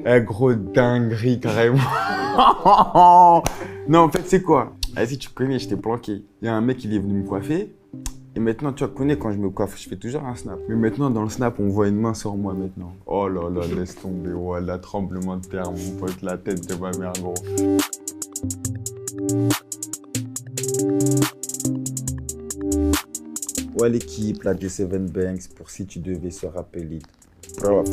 Eh gros dinguerie carrément. Non en fait c'est quoi? Vas-y tu connais, je t'ai planqué. Il y a un mec il est venu me coiffer. Et maintenant tu connais quand je me coiffe, je fais toujours un snap. Mais maintenant dans le snap on voit une main sur moi maintenant. Oh là là laisse tomber, voilà tremblement de terre mon pote, la tête de ma mère gros. Ouais l'équipe, la J7 Banks pour si tu devais se rappeler. Bravo.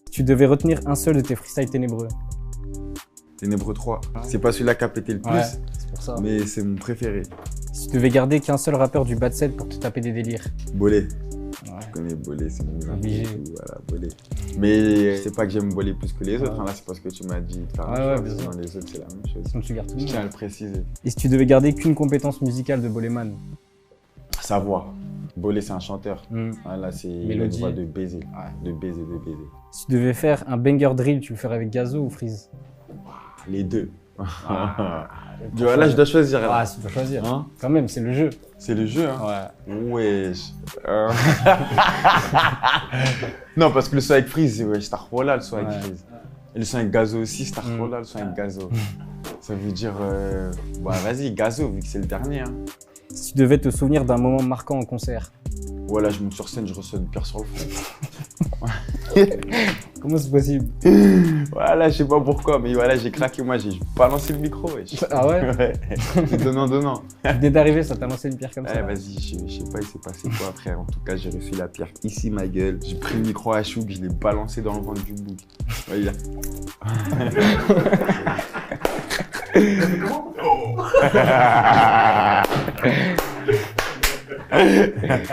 Tu devais retenir un seul de tes freestyles ténébreux. Ténébreux 3. C'est pas celui-là qui a pété le plus, Ouais, c'est pour ça. mais c'est mon préféré. Si tu devais garder qu'un seul rappeur du bas de set pour te taper des délires. Bolé. Ouais. Je connais Bolé, c'est mon Obligé. Voilà, Bolé. Mais c'est pas que j'aime Bolé plus que les autres, hein, là c'est parce que tu m'as dit de faire un choix, bien sûr. sinon les autres c'est la même chose. Sinon tu gardes tout le Je monde. tiens à le préciser. Et si tu devais garder qu'une compétence musicale de Boleman? Sa voix. Bolé c'est un chanteur. Là c'est une Mélodie. voix de baiser. De baiser, de baiser. Si tu devais faire un banger drill, tu le ferais avec Gazo ou Freeze? Les deux. Là je dois choisir. Là. Ah, si tu dois choisir. Hein? Quand même, c'est le jeu. C'est le jeu, hein? Ouais. Wesh. Non, parce que le son avec Freeze, wesh, Starfall, le son avec Freeze. Et le son avec Gazo aussi, Starfall, le son avec Gazo. Ça veut dire, bah vas-y, Gazo, vu que c'est le dernier. Hein. Si tu devais te souvenir d'un moment marquant en concert? Voilà, je monte sur scène, je reçois une pierre sur le front. Comment c'est possible? Voilà, je sais pas pourquoi, mais voilà, j'ai craqué, moi, j'ai balancé le micro, wesh. Ah ouais? Ouais. C'est donnant. Dès d'arriver, ça t'a lancé une pierre comme ça? Vas-y, je sais pas, il s'est passé quoi, frère. En tout cas, j'ai reçu la pierre ici, ma gueule. J'ai pris le micro à Chouk, je l'ai balancé dans le ventre du bouc. Voyez.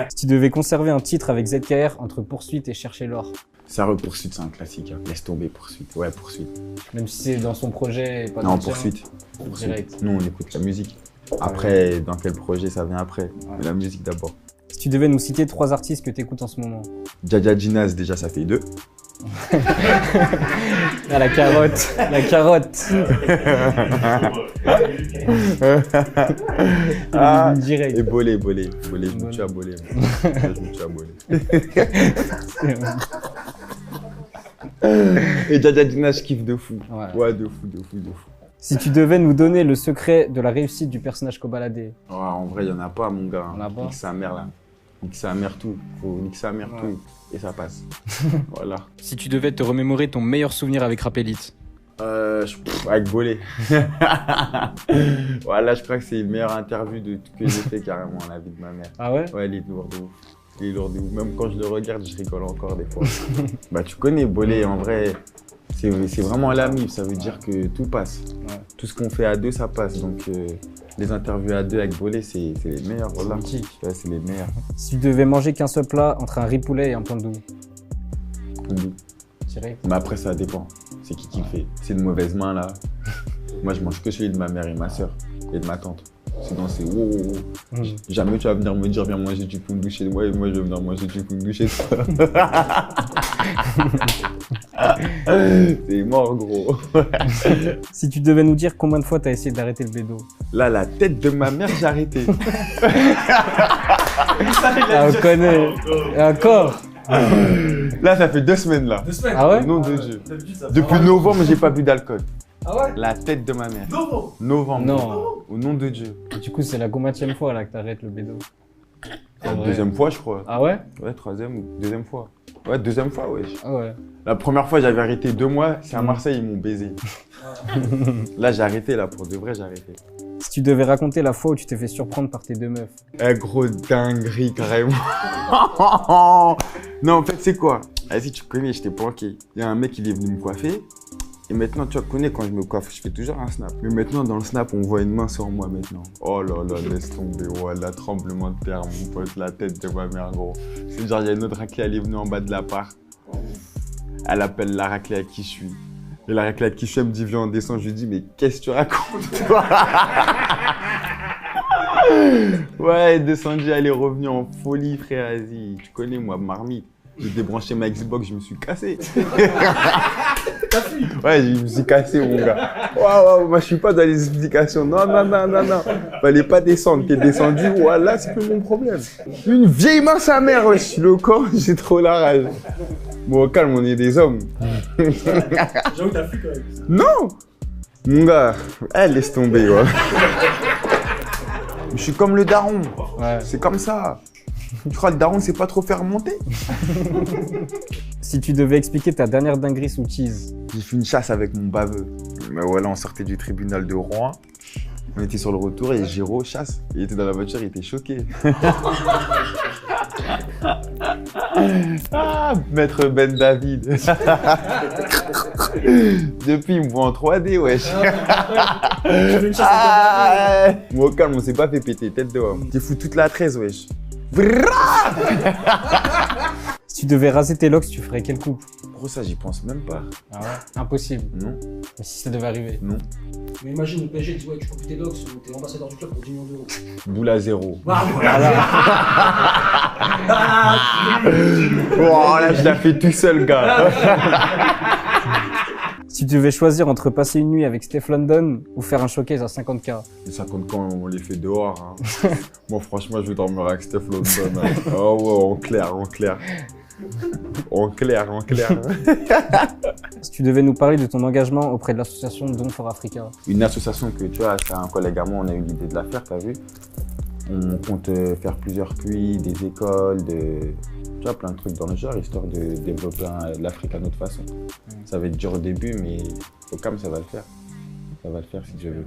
Si tu devais conserver un titre avec ZKR entre Poursuite et Chercher l'or? Ça Poursuite, c'est un classique. Hein. Laisse tomber Poursuite. Ouais, Poursuite. Même si c'est dans son projet et pas dans Non, le tien. Poursuite. Direct. Nous, on écoute la musique. Après, dans quel projet ça vient après? Mais la musique d'abord. Si tu devais nous citer 3 artistes que tu écoutes en ce moment? Jaja Jinaz, déjà, ça fait 2. Ah, la carotte. La carotte. Direct. Et Bolé, je me tue à Bolé. Et Jaja Jinaz, je kiffe de fou. Ouais, de fou. Si tu devais nous donner le secret de la réussite du personnage Kobalade? Ouais, en vrai, il n'y en a pas, mon gars. On a pas. Nique sa mère, là. Nique sa mère tout. Faut nique sa mère tout. Et ça passe. Voilà. Si tu devais te remémorer ton meilleur souvenir avec Rapelite? Avec Bolé. Voilà, je crois que c'est une meilleure interview que j'ai fait carrément dans la vie de ma mère. Ah ouais? Ouais, il est lourd de ouf. Il est lourd de ouf. Même quand je le regarde, je rigole encore des fois. Bah, tu connais Bolé, en vrai. C'est vraiment l'ami, ça veut dire que tout passe. Ouais. Tout ce qu'on fait à deux, ça passe. Donc, les interviews à deux avec Bolé, c'est les meilleurs. Voilà. Ouais, c'est les meilleurs. Si tu devais manger qu'un seul plat entre un riz poulet et un pandou? Pandou. Direct. Mais après, ça dépend. C'est qui le fait. C'est de mauvaise main, là. Moi, je mange que celui de ma mère et ma soeur. Et de ma tante. Sinon, c'est wow. Jamais tu vas venir me dire, viens manger du pandou chez moi. Et moi, je vais venir manger du pandou chez toi. C'est mort, gros. Si tu devais nous dire combien de fois t'as essayé d'arrêter le bédo? Là, la tête de ma mère, j'ai arrêté. Ah, on connaît. Et encore? Là, ça fait 2 semaines, là. 2 semaines? Ah ouais? Au nom de Dieu. Depuis novembre, j'ai pas bu d'alcool. Ah ouais? La tête de ma mère. Novembre? Novembre. Non. Au nom de Dieu. Du coup, c'est la combienième fois là que t'arrêtes le bédo? En vrai. Deuxième fois, je crois. Ah ouais? Ouais, troisième ou deuxième fois. Ouais, deuxième fois, ouais. Ah ouais. La première fois, j'avais arrêté 2 mois. C'est à Marseille, ils m'ont baisé. Là, j'ai arrêté, là, pour de vrai, j'ai arrêté. Si tu devais raconter la fois où tu t'es fait surprendre par tes 2 meufs? Eh, gros dinguerie, carrément. Non, en fait, c'est quoi? Vas-y, tu connais, je t'ai planqué. Il y a un mec, il est venu me coiffer. Et maintenant, tu connais, quand je me coiffe, je fais toujours un snap. Mais maintenant, dans le snap, on voit une main sur moi maintenant. Oh là là, laisse tomber. Voilà, tremblement de terre, mon pote, la tête de ma mère, gros. C'est genre, il y a une autre raclée, elle est venue en bas de l'appart. Elle appelle la raclée à qui je suis. Et la raclée à qui je suis, elle me dit, viens, on descend. Je lui dis, mais qu'est-ce que tu racontes, toi? Ouais, elle est descendue, elle est revenue en folie, frère. Vas-y, tu connais, moi, marmite. J'ai débranché ma Xbox, je me suis cassé. Ouais, je me suis cassé, mon gars. Waouh, moi, je suis pas dans les explications. Non. Fallait pas descendre. T'es descendu, voilà, c'est plus mon problème. Une vieille main, sa mère, wesh. Le corps, j'ai trop la rage. Bon, calme, on est des hommes. J'avoue, t'as fui quand même. Non! Mon gars, laisse tomber, ouais. Je suis comme le daron. Ouais. C'est comme ça. Tu crois que le daron, c'est pas trop faire monter? Si tu devais expliquer ta dernière dinguerie sous cheese. J'ai fait une chasse avec mon baveux. Mais voilà, on sortait du tribunal de Rouen. On était sur le retour et Giro chasse. Il était dans la voiture, il était choqué. Ah, Maître Ben David. Depuis, il me voit en 3D, wesh. Moi, au calme, on s'est pas fait péter, tête dehors. T'es fou toute la 13, wesh. Si tu devais raser tes locks, tu ferais quelle coupe? Gros, ça, j'y pense même pas. Ah ouais? Impossible. Non, Mais si ça devait arriver. non. Mais imagine, le PSG dit ouais, tu coupes tes locks ou t'es ambassadeur du club pour 10 millions d'euros. Boule à zéro. Ah, voilà. Oh, là, je l'ai fait tout seul, gars. Si tu devais choisir entre passer une nuit avec Steph London ou faire un showcase à 50K. Les 50 quand on les fait dehors. Hein. Moi, franchement, je vais dormir avec Steph London. Hein. Oh, ouais, en clair. En clair. Si tu devais nous parler de ton engagement auprès de l'association Don for Africa. Une association que tu vois, c'est un collègue à moi, on a eu l'idée de la faire, t'as vu? On compte faire plusieurs puits, des écoles, tu vois, plein de trucs dans le genre, histoire de développer l'Afrique à notre façon. Ça va être dur au début, mais au calme, ça va le faire. Ça va le faire si Dieu veut.